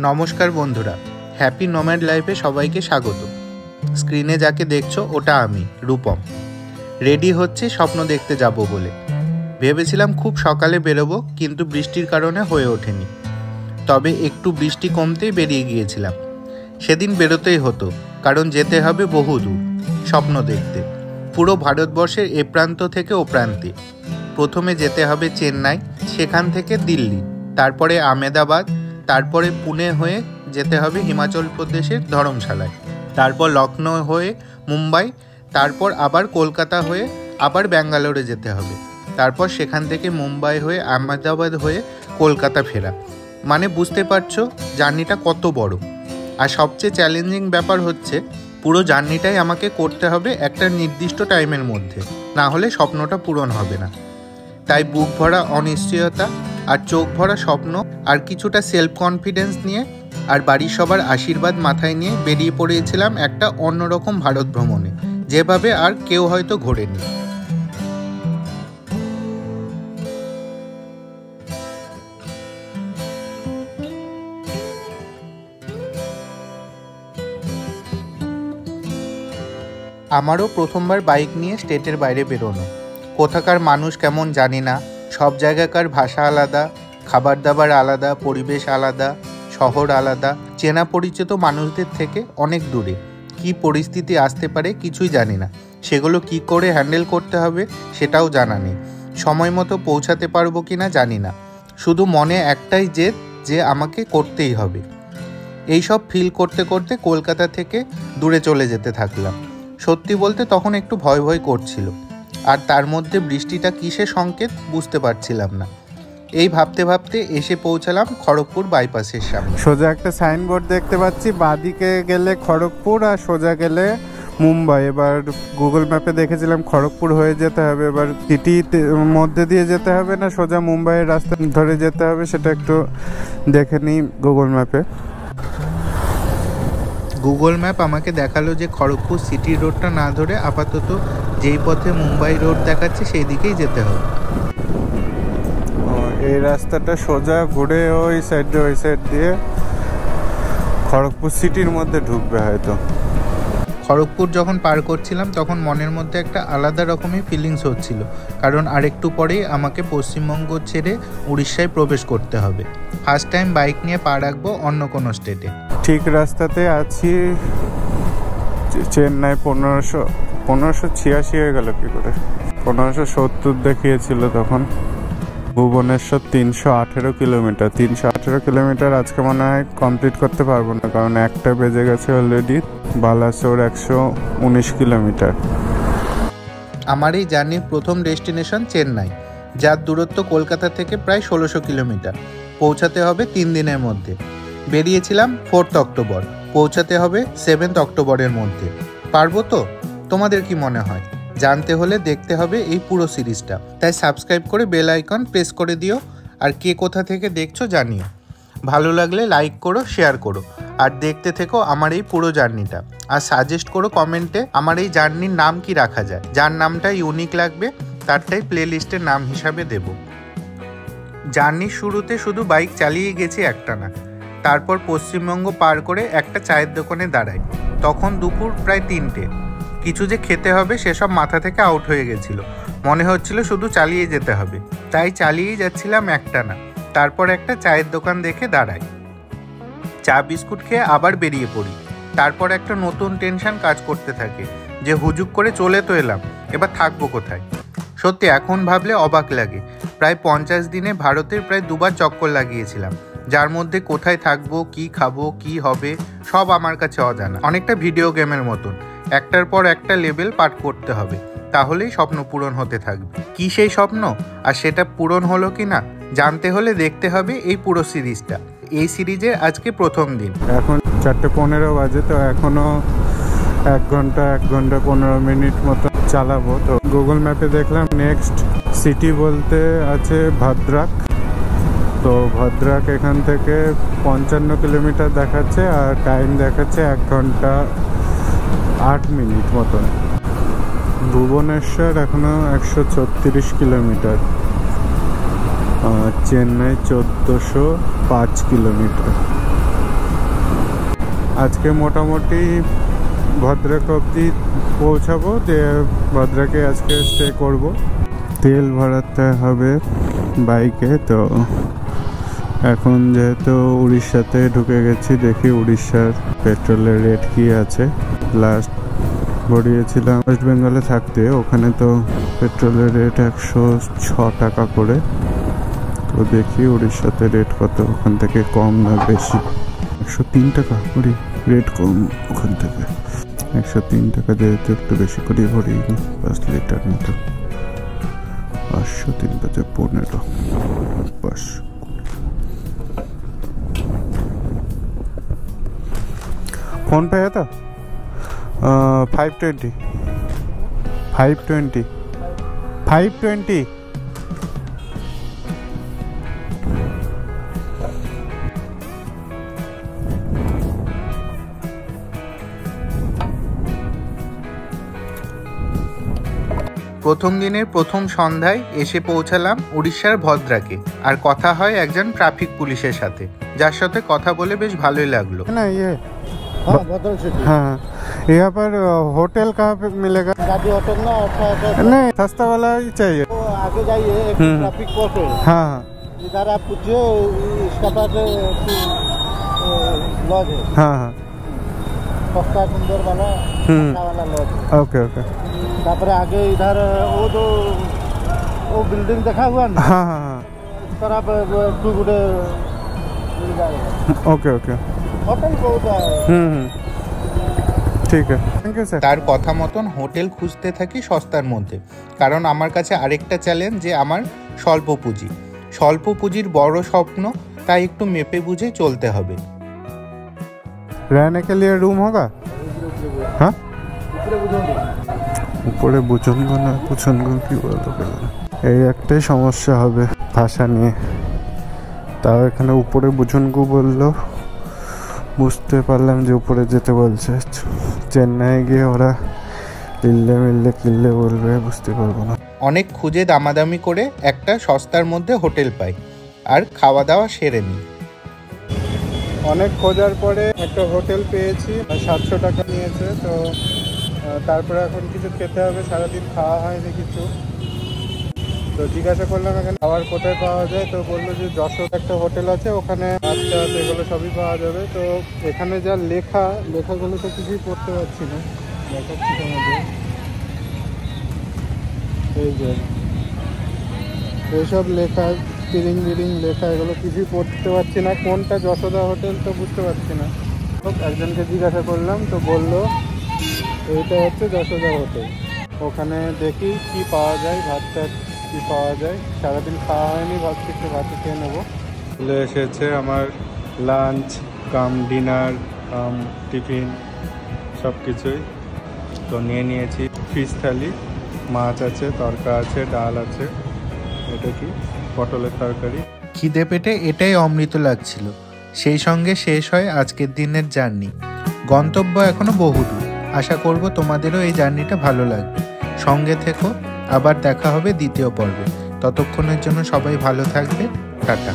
নমস্কার বন্ধুরা, happy nomad লাইফে সবাইকে স্বাগত। স্ক্রিনে যাকে দেখছো ওটা আমি, রূপম। রেডি হচ্ছে স্বপ্ন দেখতে যাব বলে। ভেবেছিলাম খুব সকালে বেরোবো, কিন্তু বৃষ্টির কারণে হয়ে ওঠেনি। তবে একটু বৃষ্টি কমতেই বেরিয়ে গিয়েছিলাম। সেদিন বেরোতেই হতো, কারণ যেতে হবে বহু দূর স্বপ্ন দেখতে, পুরো ভারতবর্ষের এ প্রান্ত থেকে ও প্রান্তে। প্রথমে যেতে হবে চেন্নাই, সেখান থেকে দিল্লি, তারপরে আহমেদাবাদ, তারপরে পুনে হয়ে যেতে হবে হিমাচল প্রদেশের ধর্মশালায়, তারপর লখনৌ হয়ে মুম্বাই, তারপর আবার কলকাতা হয়ে আবার ব্যাঙ্গালোরে যেতে হবে, তারপর সেখান থেকে মুম্বাই হয়ে আহমেদাবাদ হয়ে কলকাতা ফেরা। মানে বুঝতে পারছো জার্নিটা কত বড়। আর সবচেয়ে চ্যালেঞ্জিং ব্যাপার হচ্ছে পুরো জার্নিটাই আমাকে করতে হবে একটা নির্দিষ্ট টাইমের মধ্যে, না হলে স্বপ্নটা পূরণ হবে না। তাই বুক ভরা অনিশ্চয়তা আর চোখ ভরা স্বপ্ন আর কিছুটা সেলফ কনফিডেন্স নিয়ে আর বাড়ির সবার আশীর্বাদ মাথায় নিয়ে বেরিয়ে পড়েছিলাম একটা অন্যরকম ভারত ভ্রমণে, যেভাবে আর কেউ হয়তো ঘোরেনি। আমারও প্রথমবার বাইক নিয়ে স্টেটের বাইরে বেরোনো। কোথাকার মানুষ কেমন জানি না, সব জায়গাকার ভাষা আলাদা, খাবার দাবার আলাদা, পরিবেশ আলাদা, শহর আলাদা, চেনা পরিচিত মানুষদের থেকে অনেক দূরে। কি পরিস্থিতি আসতে পারে কিছুই জানি না, সেগুলো কি করে হ্যান্ডেল করতে হবে সেটাও জানা নেই। সময় মতো পৌঁছাতে পারবো কি না জানি না, শুধু মনে একটাই জেদ যে আমাকে করতেই হবে। এইসব ফিল করতে করতে কলকাতা থেকে দূরে চলে যেতে থাকলাম। সত্যি বলতে তখন একটু ভয় ভয় করছিল, আর তার মধ্যে বৃষ্টিটা কিসের সংকেত বুঝতে পারছিলাম না। এই ভাবতে ভাবতে এসে পৌঁছালাম খড়গপুর বাইপাসের সামনে। সোজা একটা সাইনবোর্ড দেখতে পাচ্ছি, বাঁদিকে গেলে খড়গপুর আর সোজা গেলে মুম্বাই। এবার গুগল ম্যাপে দেখেছিলাম খড়গপুর হয়ে যেতে হবে, এবার সিটির মধ্যে দিয়ে যেতে হবে না সোজা মুম্বাইয়ের রাস্তা ধরে যেতে হবে, সেটা একটু দেখে নিই গুগল ম্যাপে। গুগল ম্যাপ আমাকে দেখালো যে খড়গপুর সিটি রোডটা না ধরে আপাতত যেই পথে মুম্বাই রোড দেখাচ্ছে সেই দিকেই যেতে হবে। এই রাস্তাটা সোজা ঘুরে ওই সাইড দিয়ে খড়গপুর সিটির মধ্যে ঢুকবে হয়তো। খড়গপুর যখন পার করছিলাম তখন মনের মধ্যে একটা আলাদা রকমের ফিলিংস হচ্ছিল, কারণ আরেকটু পরেই আমাকে পশ্চিমবঙ্গ ছেড়ে উড়িষ্যায় প্রবেশ করতে হবে। ফার্স্ট টাইম বাইক নিয়ে পা রাখবো অন্য কোনো স্টেটে। ঠিক রাস্তাতে আছি। চেন্নাই 1586 হয়ে গেল কি করে, 1570 দেখিয়েছিল তখন। ভুবনেশ্বর 318 কিলোমিটার। 318 কিলোমিটার আজকে মনে হয় কমপ্লিট করতে পারবো না, কারণ একটা বেজে গেছে অলরেডি। বালাসোর 119 কিলোমিটার। আমার এই জার্নির প্রথম ডেস্টিনেশন চেন্নাই, যার দূরত্ব কলকাতা থেকে প্রায় 1600 কিলোমিটার। পৌঁছাতে হবে 3 দিনের মধ্যে। বেরিয়েছিলাম 4 অক্টোবর, পৌঁছাতে হবে 7 অক্টোবরের মধ্যে। পারবো তো? তোমাদের কি মনে হয়? জানতে হলে দেখতে হবে এই পুরো সিরিজটা। তাই সাবস্ক্রাইব করে বেল আইকন প্রেস করে দিও, আর কে কোথা থেকে দেখছো জানিও। ভালো লাগলে লাইক করো, শেয়ার করো, আর দেখতে থেকো আমার এই পুরো জার্নিটা। আর সাজেস্ট করো কমেন্টে আমার এই জার্নির নাম কি রাখা যায়। যার নামটা ইউনিক লাগবে তারটাই প্লে লিস্টের নাম হিসাবে দেব। জার্নির শুরুতে শুধু বাইক চালিয়ে গেছি একটানা। তারপর পশ্চিমবঙ্গ পার করে একটা চায়ের দোকানে দাঁড়াই। তখন দুপুর প্রায় 3টে। কিছু যে খেতে হবে সেসব মাথা থেকে আউট হয়ে গেছিল। মনে হচ্ছিল শুধু চালিয়ে যেতে হবে, তাই চালিয়েই যাচ্ছিলাম একটানা। তারপর একটা চায়ের দোকান দেখে দাঁড়াই, চা বিস্কুট খেয়ে আবার বেরিয়ে পড়ি। তারপর একটা নতুন টেনশন কাজ করতে থাকে যে হুজুক করে চলে তো এলাম, এবার থাকবো কোথায়। সত্যি এখন ভাবলে অবাক লাগে। প্রায় 50 দিনে ভারতের প্রায় 2বার চক্কর লাগিয়েছিলাম, যার মধ্যে কোথায় থাকবো, কি খাবো, কি হবে সব আমার কাছে অজানা। অনেকটা ভিডিও গেমের মতন, একটার পর একটা লেভেল পার করতে হবে, তাহলেই স্বপ্ন পূরণ হতে থাকবে। কি সেই স্বপ্ন আর সেটা পূরণ হলো কি না জানতে হলে দেখতে হবে এই পুরো সিরিজটা। এই সিরিজের আজকে প্রথম দিন। এখন 4:15 বাজে, তো এখনো 1 ঘন্টা 15 মিনিট মতো চালাবো। তো গুগল ম্যাপে দেখলাম নেক্সট সিটি বলতে আছে ভদ্রাক। তো ভদ্রাক এখান থেকে 55 কিলোমিটার দেখাচ্ছে, আর টাইম দেখাচ্ছে 1 ঘন্টা 8 মিনিট মতন। ভুবনেশ্বর এখনো 136 কিলোমিটার। চেন্নাই 1405 কিলোমিটার। আজকে মোটামুটি ভদ্রাক অবধি পৌঁছাবো, দিয়ে ভদ্রাকে আজকে স্টে করব। তেল ভরাতে হবে বাইকে, তো এখন যেহেতু উড়িষ্যাতে ঢুকে গেছি, দেখি উড়িষ্যার পেট্রোলের রেট কি আছে। লাস্ট ভরিয়েছিলাম ওয়েস্ট বেঙ্গলে থাকতে, ওখানে তো পেট্রোলের রেট 106 টাকা করে। তো দেখি উড়িষ্যাতে রেট কত, ওখান থেকে কম না বেশি। 103 টাকা করি, রেট কম ওখান থেকে। 103 টাকা, যেহেতু একটু বেশি করে ভরি 5 লিটার মতো। 503 বাজে 15 500। फोन पे है तो 520 520 520। প্রথম দিনের প্রথম সন্ধ্যায় এসে পৌঁছালাম উড়িষ্যার ভদ্রাকে। আর কথা হয় একজন ট্রাফিক পুলিশের সাথে, যার সাথে কথা বলে বেশ ভালোই লাগলো। ना ये हाँ, यहाँ पर होटल कहाँ पे मिलेगा? गाड़ी होटल ना अच्छा है, नहीं, सस्ता वाला ही चाहिए। तो आगे जाइए एक ट्रैफिक पोस्ट है, हाँ हाँ इधर आप पूछिए, इसका बाद लॉज है, हाँ हाँ सस्ता सुंदर वाला अच्छा वाला लॉज है। ओके ओके तापर आगे इधर वो बिल्डिंग देखा हुआ ना, हाँ हाँ हाँ इस तरफ टू गुडे मिल जाएगा। ओके ओके होटल बहुत है। ठीक है, थैंक यू सर। তার কথা মতন হোটেল খুঁজতে থাকি সস্তার মধ্যে, কারণ আমার কাছে আরেকটা চ্যালেঞ্জ যে আমার স্বল্প পুঁজি। স্বল্প পুঁজির বড় স্বপ্ন, তাই একটু মেপে বুঝে চলতে হবে। रहने के लिए रूम होगा? हाँ, উপরে বুঝুনগো না পুছনগো কি বলতো, এই একটাই সমস্যা হবে ভাষা নিয়ে। তাও এখানে উপরে বুঝুনগো বললো, বুঝতে পারলাম যে উপরে যেতে বলছে। চেন্নাই গিয়ে ওরা লিল্লে মিল্লে কিল্লে বলবে, বুঝতে পারবো না। অনেক খুঁজে দামাদামি করে একটা সস্তার মধ্যে হোটেল পাই, আর খাওয়া দাওয়া সেরে নিই। অনেক খোঁজার পরে একটা হোটেল পেয়েছি, 700 টাকা নিয়েছে। তো তারপরে এখন কিছু খেতে হবে, সারাদিন খাওয়া হয়নি কিছু। তো জিজ্ঞাসা করলাম এখানে খাবার কোথায় পাওয়া যায়, তো বললো যে যশোর একটা হোটেল আছে, ওখানে আচ্ছা এগুলো সবই পাওয়া যাবে। তো এখানে যা লেখাগুলো তো কিছুই পড়তে পারছি না, দেখাচ্ছি তোমাদের। এই যে এইসব লেখা, তিরিং বিরিং লেখা, এগুলো কিছুই পড়তে পারছি না। কোনটা যশোদা হোটেল তো বুঝতে পারছি না। একজনকে জিজ্ঞাসা করলাম, তো বললো এইটা হচ্ছে যশোদা হোটেল। ওখানে দেখি কি পাওয়া যায়, ভাতটা কি পাওয়া যায়। সারাদিন খাওয়া হয়নি, ভাবছি একটু ভাতে খেয়ে নেবো। চলে এসেছে আমার লাঞ্চ কাম ডিনার কাম টিফিন সব কিছুই। তো নিয়ে নিয়েছি ফিশ থালি, মাছ আছে, তরকা আছে, ডাল আছে। এটা কি পটলের তরকারি। খিদে পেটে এটাই অমৃত লাগছিল। সেই সঙ্গে শেষ হয় আজকের দিনের জার্নি। গন্তব্য এখনো বহুদূর। আশা করব তোমাদেরও এই জার্নিটা ভালো লাগবে। সঙ্গে থেকো, আবার দেখা হবে দ্বিতীয় পর্বে। ততক্ষণের জন্য সবাই ভালো থাকবে। টাটা।